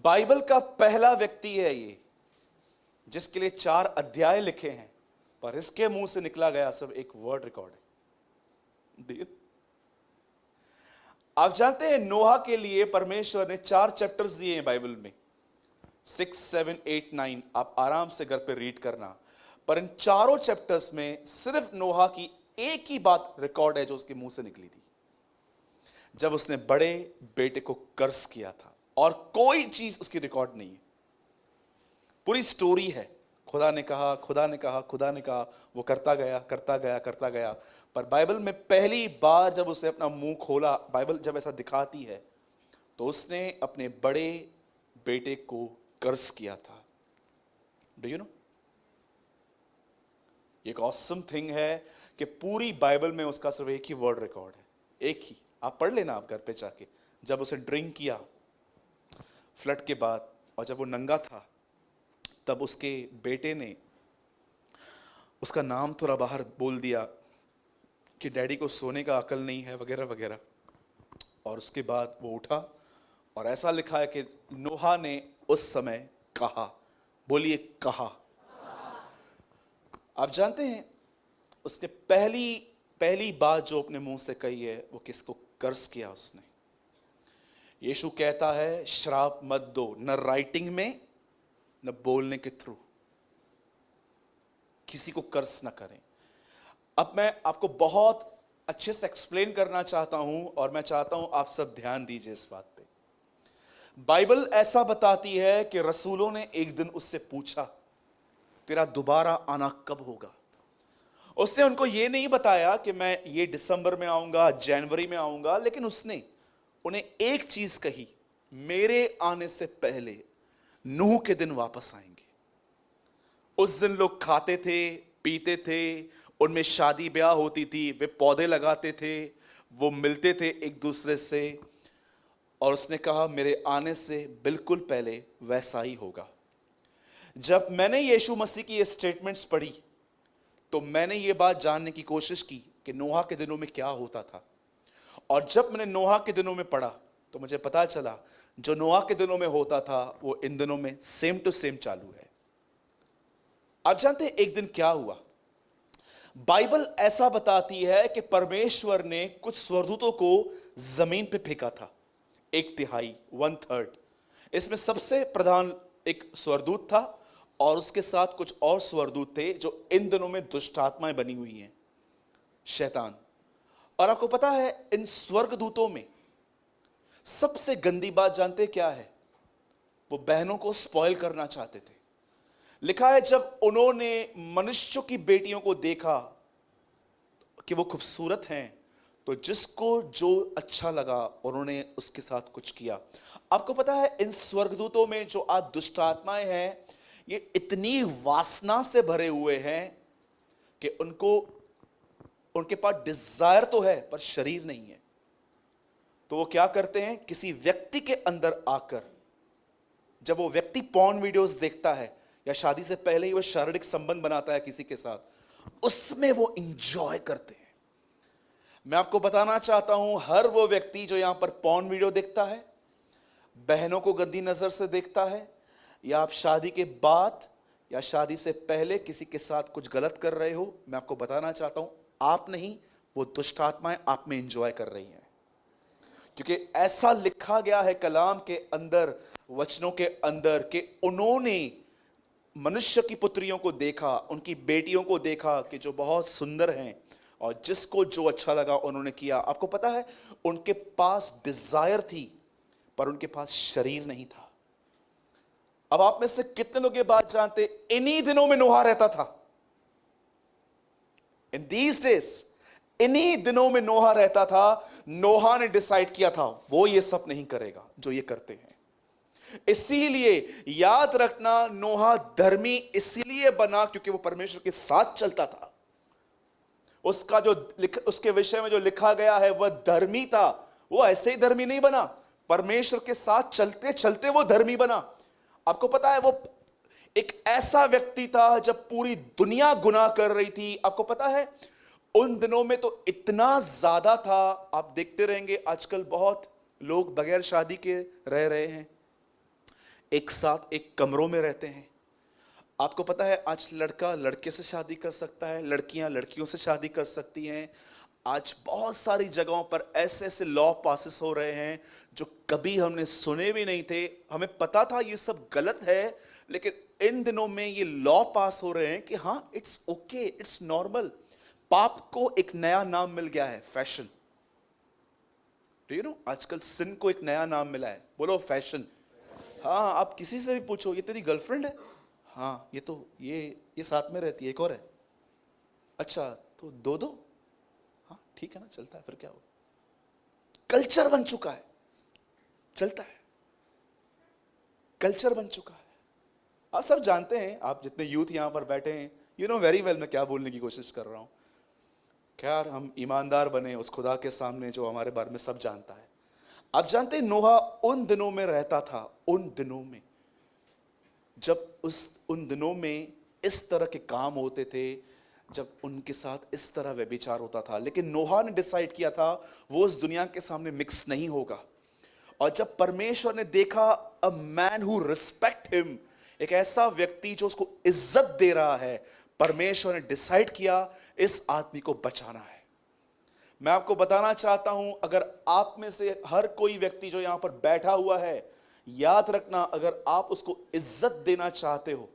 Bible का पहला व्यक्ति है ये जिसके लिए 4 अध्याय लिखे हैं, पर इसके मुंह से निकला गया सिर्फ एक वर्ड रिकॉर्ड है। आप जानते हैं नोहा के लिए परमेश्वर ने 4 चैप्टर्स दिए हैं बाइबल में, 6, 7, 8, 9। आप आराम से घर पे रीड करना। पर इन चारों चैप्टर्स में सिर्फ नोहा की एक ही बात रिकॉर्ड है जो उसके मुंह से निकली थी, जब उसने बड़े बेटे को कर्ज किया था। और कोई चीज उसकी रिकॉर्ड नहीं है। पूरी स्टोरी है, खुदा ने कहा, खुदा ने कहा, खुदा ने कहा, वो करता गया, करता गया, करता गया। पर बाइबल में पहली बार जब उसने अपना मुंह खोला, बाइबल जब ऐसा दिखाती है, तो उसने अपने बड़े बेटे को कर्ज किया था। Do you know? एक ऑसम थिंग है कि पूरी बाइबल में उसका सिर्फ एक ही वर्ड रिकॉर्ड है, एक ही। आप पढ़ लेना आप घर पे जाके। जब उसे ड्रिंक किया फ्लड के बाद, और जब वो नंगा था, तब उसके बेटे ने उसका नाम थोड़ा बाहर बोल दिया कि डैडी को सोने का अकल नहीं है, वगैरह वगैरह। और उसके बाद वो उठा, और ऐसा लिखा है कि नोहा ने उस समय कहा। बोलिए कहा। आप जानते हैं उसने पहली बात जो अपने मुंह से कही है, वो किसको कर्ज किया उसने। यीशु कहता है श्राप मत दो, न राइटिंग में न बोलने के थ्रू। किसी को कर्ज ना करें। अब मैं आपको बहुत अच्छे से एक्सप्लेन करना चाहता हूं, और मैं चाहता हूं आप सब ध्यान दीजिए इस बात पे। बाइबल ऐसा बताती है कि रसूलों ने एक दिन उससे पूछा, तेरा दोबारा आना कब होगा? उसने उनको यह नहीं बताया कि मैं ये दिसंबर में आऊंगा, जनवरी में आऊंगा, लेकिन उसने उन्हें एक चीज कही, मेरे आने से पहले नूह के दिन वापस आएंगे। उस दिन लोग खाते थे, पीते थे, उनमें शादी ब्याह होती थी, वे पौधे लगाते थे, वो मिलते थे एक दूसरे से। और उसने कहा मेरे आने से बिल्कुल पहले वैसा ही होगा। जब मैंने यीशु मसीह की ये स्टेटमेंट्स पढ़ी, तो मैंने ये बात जानने की कोशिश की कि नोहा के दिनों में क्या होता था। और जब मैंने नोहा के दिनों में पढ़ा, तो मुझे पता चला जो नोहा के दिनों में होता था वो इन दिनों में सेम टू सेम चालू है। आप जानते हैं एक दिन क्या हुआ? बाइबल ऐसा बताती है कि परमेश्वर ने कुछ स्वर्गदूतों को जमीन पे फेंका था, 1/3, 1/3। इसमें सबसे प्रधान एक स्वर्गदूत था, और उसके साथ कुछ और स्वर्गदूत थे जो इन दिनों में दुष्ट आत्माएं बनी हुई हैं, शैतान। और आपको पता है इन स्वर्गदूतों में सबसे गंदी बात जानते क्या है? वो बहनों को स्पॉइल करना चाहते थे। लिखा है जब उन्होंने मनुष्यों की बेटियों को देखा कि वो खूबसूरत हैं, तो जिसको जो अच्छा लगा उन्होंने उसके साथ कुछ किया। आपको पता है इन स्वर्गदूतों में जो आज दुष्ट आत्माएं हैं, ये इतनी वासना से भरे हुए हैं कि उनके पास डिजायर तो है पर शरीर नहीं है। तो वो क्या करते हैं, किसी व्यक्ति के अंदर आकर, जब वो व्यक्ति पॉर्न वीडियोस देखता है या शादी से पहले ही वो शारीरिक संबंध बनाता है किसी के साथ, उसमें वो इंजॉय करते हैं। मैं आपको बताना चाहता हूं, हर वो व्यक्ति जो यहां पर पॉर्न वीडियो देखता है, बहनों को गंदी नजर से देखता है, या आप शादी के बाद या शादी से पहले किसी के साथ कुछ गलत कर रहे हो, मैं आपको बताना चाहता हूं आप नहीं, वो दुष्ट आत्माएं आप में एंजॉय कर रही हैं। क्योंकि ऐसा लिखा गया है कलाम के अंदर, वचनों के अंदर, कि उन्होंने मनुष्य की पुत्रियों को देखा, उनकी बेटियों को देखा कि जो बहुत सुंदर हैं, और जिसको जो अच्छा लगा उन्होंने किया। आपको पता है उनके पास डिजायर थी पर उनके पास शरीर नहीं था। अब आप में से कितने लोग ये बात जानते, इन्हीं दिनों में नोहा रहता था। इन दीज डेज, इन्हीं दिनों में नोहा रहता था। नोहा ने डिसाइड किया था वो ये सब नहीं करेगा जो ये करते हैं। इसीलिए याद रखना, नोहा धर्मी इसीलिए बना क्योंकि वो परमेश्वर के साथ चलता था। उसका जो उसके विषय में जो लिखा गया है वह धर्मी था। वो ऐसे ही धर्मी नहीं बना, परमेश्वर के साथ चलते चलते वो धर्मी बना। आपको पता है वो एक ऐसा व्यक्ति था जब पूरी दुनिया गुनाह कर रही थी। आपको पता है उन दिनों में तो इतना ज्यादा था, आप देखते रहेंगे आजकल बहुत लोग बगैर शादी के रह रहे हैं। एक साथ एक कमरों में रहते हैं। आपको पता है आज लड़का लड़के से शादी कर सकता है, लड़कियां लड़कियों से शादी कर सकती हैं। आज बहुत सारी जगहों पर ऐसे ऐसे लॉ पासिस हो रहे हैं जो कभी हमने सुने भी नहीं थे। हमें पता था ये सब गलत है, लेकिन इन दिनों में ये लॉ पास हो रहे हैं कि हाँ इट्स ओके, इट्स नॉर्मल। पाप को एक नया नाम मिल गया है, फैशन। डू यू नो, आजकल सिन को एक नया नाम मिला है, बोलो फैशन। हाँ, आप किसी से भी पूछो ये तेरी गर्लफ्रेंड है, हाँ ये तो ये साथ में रहती है, एक और है, अच्छा तो दो दो, हाँ ठीक है ना, चलता है, फिर क्या हो। कल्चर बन चुका है, चलता है, कल्चर बन चुका है। आप सब जानते हैं, आप जितने यूथ यहां पर बैठे हैं, यू नो वेरी वेल मैं क्या बोलने की कोशिश कर रहा हूं। खैर हम ईमानदार बने उस खुदा के सामने जो हमारे बारे में सब जानता है। आप जानते हैं नोहा उन दिनों में रहता था, उन दिनों में जब उन दिनों में इस तरह के काम होते थे, जब उनके साथ इस तरह व्यभिचार होता था। लेकिन नोहा ने डिसाइड किया था वो इस दुनिया के सामने मिक्स नहीं होगा। और जब परमेश्वर ने देखा a man who respect him, एक ऐसा व्यक्ति जो उसको इज्जत दे रहा है, परमेश्वर ने डिसाइड किया इस आदमी को बचाना है। मैं आपको बताना चाहता हूं, अगर आप में से हर कोई व्यक्ति जो यहां पर बैठा हुआ है, याद रखना, अगर आप उसको इज्जत देना चाहते हो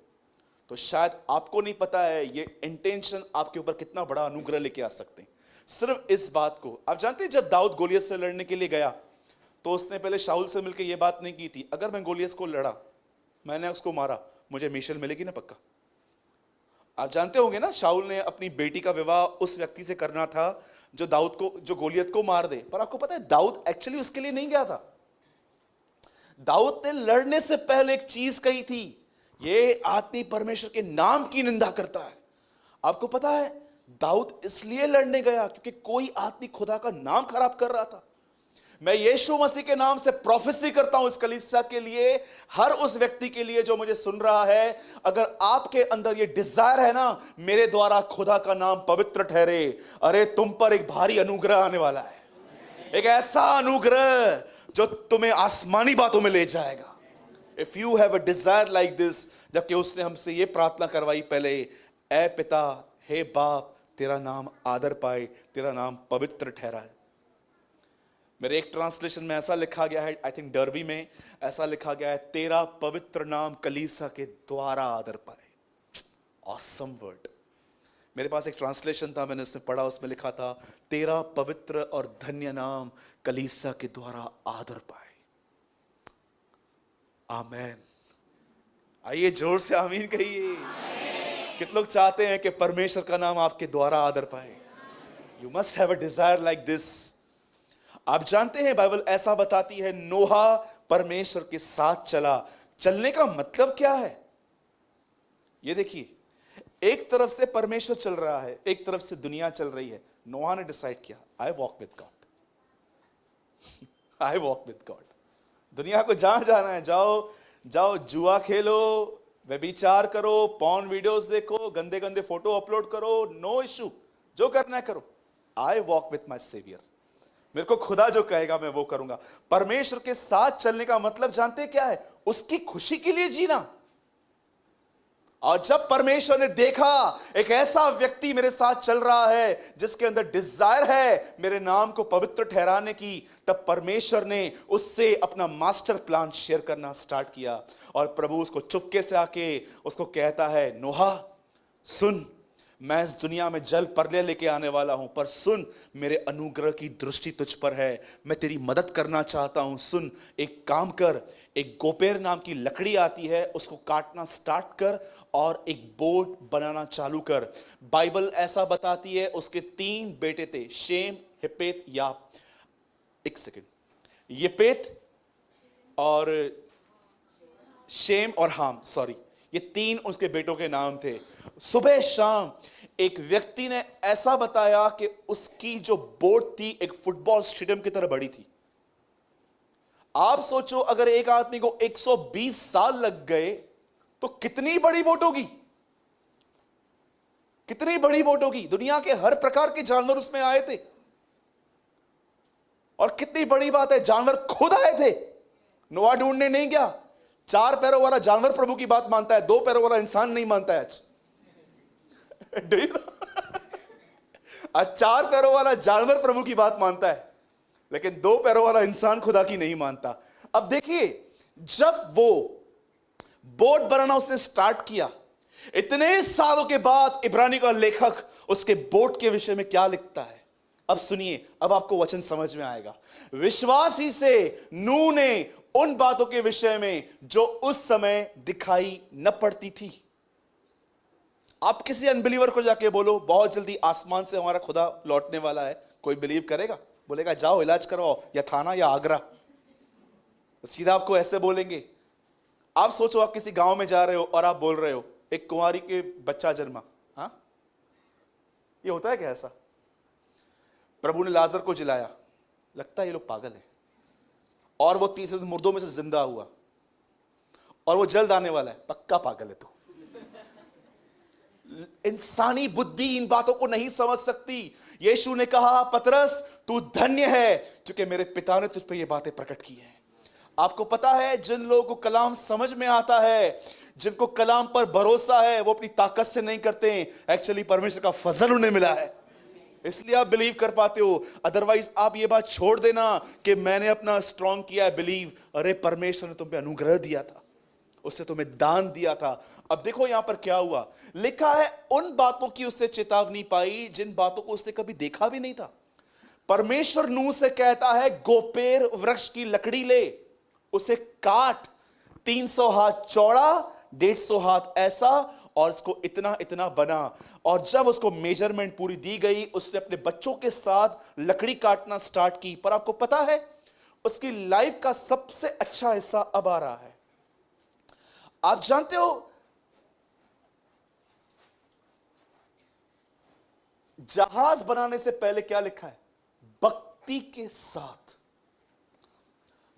तो शायद आपको नहीं पता है ये इंटेंशन आपके ऊपर कितना बड़ा अनुग्रह लेके आ सकते हैं। सिर्फ इस बात को आप जानते हैं, जब दाऊद गोलियत से लड़ने के लिए गया तो उसने पहले शाऊल से मिलकर यह बात नहीं की थी, अगर मैं गोलियत को लड़ा, मैंने उसको मारा, मुझे मीशल मिलेगी ना पक्का। आप जानते होंगे ना, शाऊल ने अपनी बेटी का विवाह उस व्यक्ति से करना था जो गोलियत को मार दे। पर आपको पता है दाऊद एक्चुअली उसके लिए नहीं गया था। दाऊद ने लड़ने से पहले एक चीज कही थी, ये आदमी परमेश्वर के नाम की निंदा करता है। आपको पता है दाऊद इसलिए लड़ने गया क्योंकि कोई आदमी खुदा का नाम खराब कर रहा था। मैं यीशु मसीह के नाम से प्रोफेसी करता हूं इस कलीसिया के लिए, हर उस व्यक्ति के लिए जो मुझे सुन रहा है, अगर आपके अंदर ये डिजायर है ना, मेरे द्वारा खुदा का नाम पवित्र ठहरे, अरे तुम पर एक भारी अनुग्रह आने वाला है, एक ऐसा अनुग्रह जो तुम्हें आसमानी बातों में ले जाएगा। If you have a desire like this, जबकि उसने हमसे ये प्रार्थना करवाई पहले, ए पिता, हे बाप, तेरा नाम आदर पाए, तेरा नाम पवित्र ठहरा है। मेरे एक ट्रांसलेशन में ऐसा लिखा गया है, आई थिंक डर्बी में ऐसा लिखा गया है, तेरा पवित्र नाम कलीसिया के द्वारा आदर पाए। Awesome word. मेरे पास एक ट्रांसलेशन था, मैंने उसमें पढ़ा, उसमें लिखा था, तेरा पवित्र और धन्य नाम कलीसिया के द्वारा आदर पाए। आमीन। आइए जोर से आमीन कहिए। कितने लोग चाहते हैं कि परमेश्वर का नाम आपके द्वारा आदर पाए? You must have a desire like this. आप जानते हैं बाइबल ऐसा बताती है, नोहा परमेश्वर के साथ चला। चलने का मतलब क्या है? ये देखिए, एक तरफ से परमेश्वर चल रहा है, एक तरफ से दुनिया चल रही है। नोहा ने डिसाइड किया, I walk with God, I walk with God. दुनिया को जहां जाना है जाओ, जाओ जुआ खेलो, व्यभिचार करो, पॉर्न वीडियोस देखो, गंदे गंदे फोटो अपलोड करो, नो इशू, जो करना है करो। I walk with my saviour, मेरे को खुदा जो कहेगा मैं वो करूंगा। परमेश्वर के साथ चलने का मतलब जानते क्या है? उसकी खुशी के लिए जीना। और जब परमेश्वर ने देखा एक ऐसा व्यक्ति मेरे साथ चल रहा है जिसके अंदर डिजायर है मेरे नाम को पवित्र ठहराने की, तब परमेश्वर ने उससे अपना मास्टर प्लान शेयर करना स्टार्ट किया। और प्रभु उसको चुपके से आके उसको कहता है, नोहा सुन, मैं इस दुनिया में जल प्रलय लेके आने वाला हूं, पर सुन, मेरे अनुग्रह की दृष्टि तुझ पर है, मैं तेरी मदद करना चाहता हूं। सुन, एक काम कर, एक गोपेर नाम की लकड़ी आती है, उसको काटना स्टार्ट कर और एक बोट बनाना चालू कर। बाइबल ऐसा बताती है उसके 3 बेटे थे, शेम, हिपेत, याप। एक सेकेंड, येपेत और शेम और हाम, सॉरी, ये 3 उसके बेटों के नाम थे। सुबह शाम एक व्यक्ति ने ऐसा बताया कि उसकी जो बोट थी एक फुटबॉल स्टेडियम की तरह बड़ी थी। आप सोचो, अगर एक आदमी को 120 साल लग गए तो कितनी बड़ी बोट होगी, कितनी बड़ी बोट होगी। दुनिया के हर प्रकार के जानवर उसमें आए थे, और कितनी बड़ी बात है, जानवर खुद आए थे, नोआ ढूंढने नहीं गया। 4 पैरों वाला जानवर प्रभु की बात मानता है, 2 पैरों वाला इंसान नहीं मानता है आज। आज 4 पैरों वाला जानवर प्रभु की बात मानता है, लेकिन 2 पैरों वाला इंसान खुदा की नहीं मानता। अब देखिए, जब वो बोट बनाना उसने स्टार्ट किया, इतने सालों के बाद इब्रानी का लेखक उसके बोट के विषय में क्या लिखता है, अब सुनिए, अब आपको वचन समझ में आएगा। विश्वास ही से नूह ने उन बातों के विषय में जो उस समय दिखाई न पड़ती थी। आप किसी अनबिलीवर को जाके बोलो बहुत जल्दी आसमान से हमारा खुदा लौटने वाला है, कोई बिलीव करेगा? बोलेगा जाओ इलाज करवाओ, या थाना या आगरा। सीधा आपको ऐसे बोलेंगे। आप सोचो, आप किसी गांव में जा रहे हो और आप बोल रहे हो एक कुंवारी के बच्चा जन्मा। हाँ, ये होता है क्या ऐसा? प्रभु ने लाजर को जिलाया, लगता है ये लोग पागल हैं, और वो 30 दिन मुर्दों में से जिंदा हुआ, और वो जल्द आने वाला है, पक्का पागल है तू। इंसानी बुद्धि इन बातों को नहीं समझ सकती। यीशु ने कहा, पतरस तू धन्य है क्योंकि मेरे पिता ने तुझ पे ये बातें प्रकट की हैं। आपको पता है, जिन लोगों को कलाम समझ में आता है, जिनको कलाम पर भरोसा है, वो अपनी ताकत से नहीं करते, एक्चुअली परमेश्वर का फजल उन्हें मिला है, इसलिए आप बिलीव कर पाते हो। अदरवाइज आप ये बात छोड़ देना कि मैंने अपना स्ट्रॉन्ग किया है बिलीव। अरे परमेश्वर ने तुम पे अनुग्रह दिया था, उससे तुम्हें दान दिया था। अब देखो यहां पर क्या हुआ, लिखा है उन बातों की उससे चेतावनी पाई जिन बातों को उसने कभी देखा भी नहीं था। परमेश्वर नूह से कहता है, गोपेर वृक्ष की लकड़ी ले, उसे काट, 300 हाथ चौड़ा, 150 हाथ ऐसा, और इसको इतना इतना बना। और जब उसको मेजरमेंट पूरी दी गई, उसने अपने बच्चों के साथ लकड़ी काटना स्टार्ट की। पर आपको पता है, उसकी लाइफ का सबसे अच्छा हिस्सा अब आ रहा है। आप जानते हो, जहाज बनाने से पहले क्या लिखा है? भक्ति के साथ।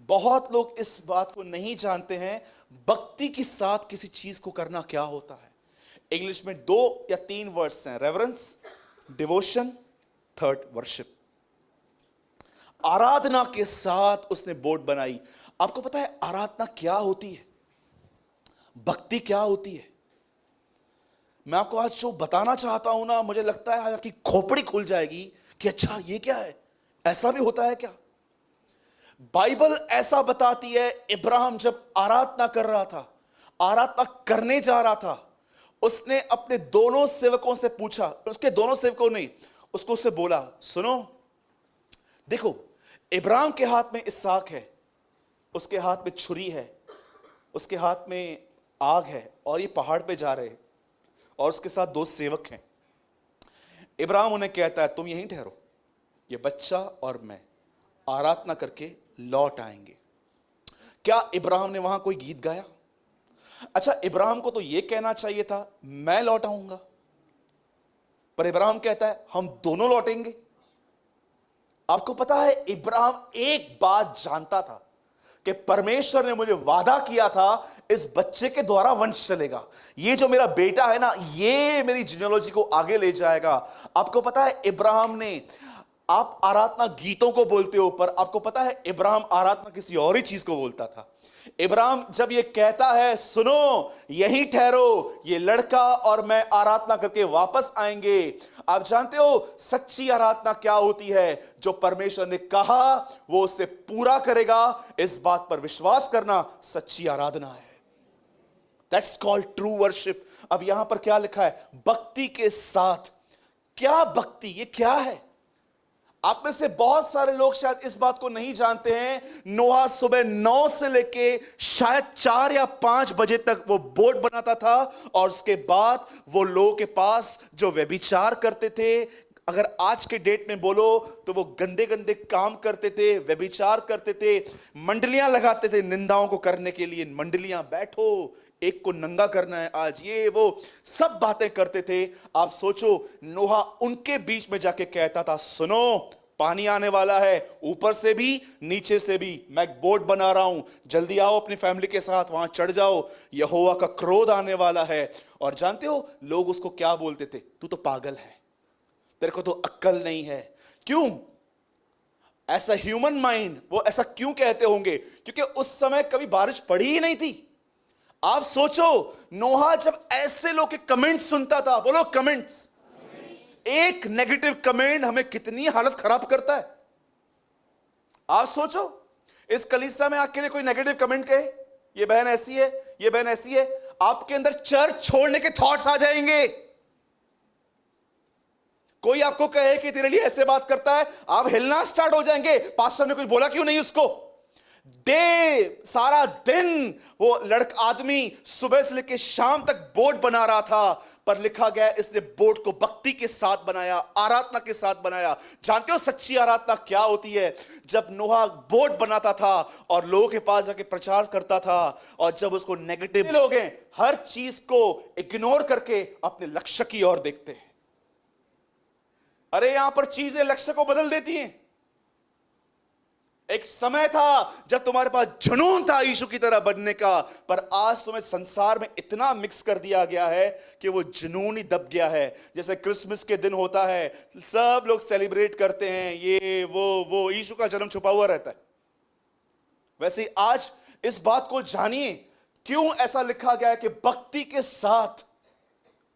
बहुत लोग इस बात को नहीं जानते हैं, भक्ति के साथ किसी चीज को करना क्या होता है। इंग्लिश में 2 या 3 वर्ड्स हैं, रेवरेंस, डिवोशन, थर्ड वर्शिप। आराधना के साथ उसने बोट बनाई। आपको पता है आराधना क्या होती है, भक्ति क्या होती है? मैं आपको आज जो बताना चाहता हूं ना, मुझे लगता है आज आपकी खोपड़ी खुल जाएगी कि अच्छा ये क्या है, ऐसा भी होता है क्या? बाइबल ऐसा बताती है, इब्राहिम जब आराधना कर रहा था, आराधना करने जा रहा था, उसने अपने दोनों सेवकों से पूछा, उसके दोनों सेवकों ने उसको उससे बोला, सुनो देखो, इब्राहिम के हाथ में इसहाक है, उसके हाथ में छुरी है, उसके हाथ में आग है, और ये पहाड़ पे जा रहे हैं, और उसके साथ 2 सेवक हैं। इब्राहिम उन्हें कहता है, तुम यहीं ठहरो, ये बच्चा और मैं आराधना करके लौट आएंगे। क्या इब्राहिम ने वहां कोई गीत गाया? अच्छा, इब्राहिम को तो यह कहना चाहिए था, मैं लौट आऊंगा, पर इब्राहिम कहता है हम दोनों लौटेंगे। आपको पता है, इब्राहिम एक बात जानता था कि परमेश्वर ने मुझे वादा किया था इस बच्चे के द्वारा वंश चलेगा, ये जो मेरा बेटा है ना, ये मेरी जिनियोलॉजी को आगे ले जाएगा। आपको पता है, इब्राहिम ने, आप आराधना गीतों को बोलते हो, पर आपको पता है इब्राहिम आराधना किसी और ही चीज को बोलता था। इब्राहिम जब ये कहता है, सुनो यहीं ठहरो, ये लड़का और मैं आराधना करके वापस आएंगे, आप जानते हो सच्ची आराधना क्या होती है? जो परमेश्वर ने कहा वो उससे पूरा करेगा, इस बात पर विश्वास करना सच्ची आराधना है। That's called true worship. अब यहां पर क्या लिखा है? भक्ति के साथ। क्या भक्ति, ये क्या है? आप में से बहुत सारे लोग शायद इस बात को नहीं जानते हैं। नोहा सुबह 9 से लेके शायद 4 या 5 बजे तक वो बोट बनाता था, और उसके बाद वो लोगों के पास जो व्यभिचार करते थे, अगर आज के डेट में बोलो तो वो गंदे गंदे काम करते थे, व्यभिचार करते थे, मंडलियां लगाते थे निंदाओं को करने के लिए। मंडलियां, बैठो, एक को नंगा करना है आज, ये वो सब बातें करते थे। आप सोचो, नोहा उनके बीच में जाके कहता था, सुनो पानी आने वाला है, ऊपर से भी नीचे से भी, मैं एक बोट बना रहा हूं, जल्दी आओ अपनी फैमिली के साथ वहां चढ़ जाओ, यहोवा का क्रोध आने वाला है। और जानते हो लोग उसको क्या बोलते थे? तू तो पागल है, तेरे को तो अक्ल नहीं है। क्यों? ऐसा ह्यूमन माइंड, वो ऐसा क्यों कहते होंगे? क्योंकि उस समय कभी बारिश पड़ी ही नहीं थी। आप सोचो, नोहा जब ऐसे लोग के कमेंट्स सुनता था, बोलो कमेंट्स, एक नेगेटिव कमेंट हमें कितनी हालत खराब करता है। आप सोचो, इस कलीसिया में अकेले कोई नेगेटिव कमेंट कहे, ये बहन ऐसी है, ये बहन ऐसी है, आपके अंदर चर्च छोड़ने के थॉट्स आ जाएंगे। कोई आपको कहे कि तेरे लिए ऐसे बात करता है, आप हिलना स्टार्ट हो जाएंगे, पास्टर ने कुछ बोला क्यों नहीं उसको। सारा दिन वो लड़का आदमी सुबह से लेकर शाम तक बोर्ड बना रहा था, पर लिखा गया इसने बोर्ड को भक्ति के साथ बनाया, आराधना के साथ बनाया। जानते हो सच्ची आराधना क्या होती है? जब नोहा बोर्ड बनाता था और लोगों के पास जाके प्रचार करता था, और जब उसको नेगेटिव लोग हैं हर चीज को इग्नोर करके अपने लक्ष्य की ओर देखते हैं। अरे यहां पर चीजें लक्ष्य को बदल देती हैं। एक समय था जब तुम्हारे पास जुनून था यीशु की तरह बनने का, पर आज तुम्हें संसार में इतना मिक्स कर दिया गया है कि वो जुनून ही दब गया है। जैसे क्रिसमस के दिन होता है, सब लोग सेलिब्रेट करते हैं, ये वो यीशु का जन्म छुपा हुआ रहता है। वैसे ही आज इस बात को जानिए, क्यों ऐसा लिखा गया है कि भक्ति के साथ,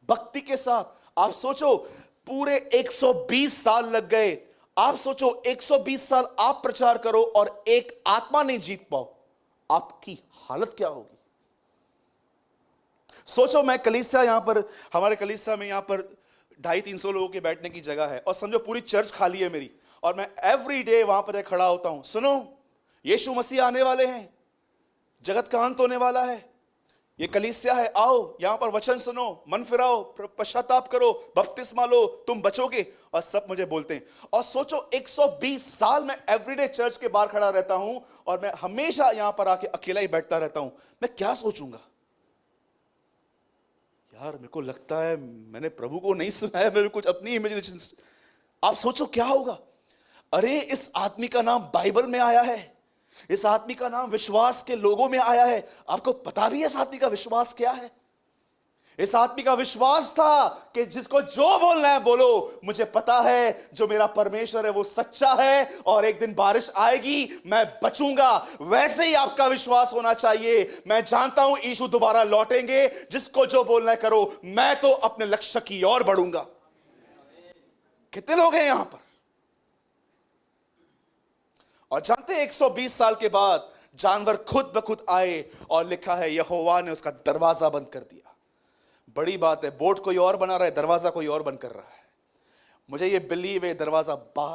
भक्ति के साथ। आप सोचो, पूरे 120 साल लग गए। आप सोचो 120 साल आप प्रचार करो और एक आत्मा नहीं जीत पाओ, आपकी हालत क्या होगी? सोचो, मैं कलीसिया यहां पर, हमारे कलीसिया में यहां पर 250-300 लोगों के बैठने की जगह है, और समझो पूरी चर्च खाली है मेरी, और मैं एवरी डे वहां पर खड़ा होता हूं। सुनो, यीशु मसीह आने वाले हैं, जगत का अंत होने वाला है, ये कलीसिया है, आओ यहां पर वचन सुनो, मन फिराओ, पश्चाताप करो, बपतिस्मा लो, तुम बचोगे, और सब मुझे बोलते हैं। और सोचो 120 साल मैं एवरीडे चर्च के बाहर खड़ा रहता हूं, और मैं हमेशा यहां पर आके अकेला ही बैठता रहता हूं। मैं क्या सोचूंगा? यार मेरे को लगता है मैंने प्रभु को नहीं सुना है, मेरे कुछ अपनी इमेजिनेशन। आप सोचो क्या होगा। अरे इस आदमी का नाम बाइबल में आया है, इस आदमी का नाम विश्वास के लोगों में आया है। आपको पता भी है इस आदमी का विश्वास क्या है? इस आदमी का विश्वास था कि जिसको जो बोलना है बोलो, मुझे पता है जो मेरा परमेश्वर है वो सच्चा है, और एक दिन बारिश आएगी, मैं बचूंगा। वैसे ही आपका विश्वास होना चाहिए। मैं जानता हूं यीशु दोबारा लौटेंगे, जिसको जो बोलना है करो, मैं तो अपने लक्ष्य की ओर बढ़ूंगा। कितने लोग हैं यहां पर? और जानते हैं 120 साल के बाद जानवर खुद ब खुद आए, और लिखा है यहोवा ने उसका दरवाजा बंद कर दिया। बड़ी बात है, बोर्ड कोई और बना रहा है, दरवाजा कोई और बंद कर रहा है। मुझे ये बिलीव है, दरवाजा बाहर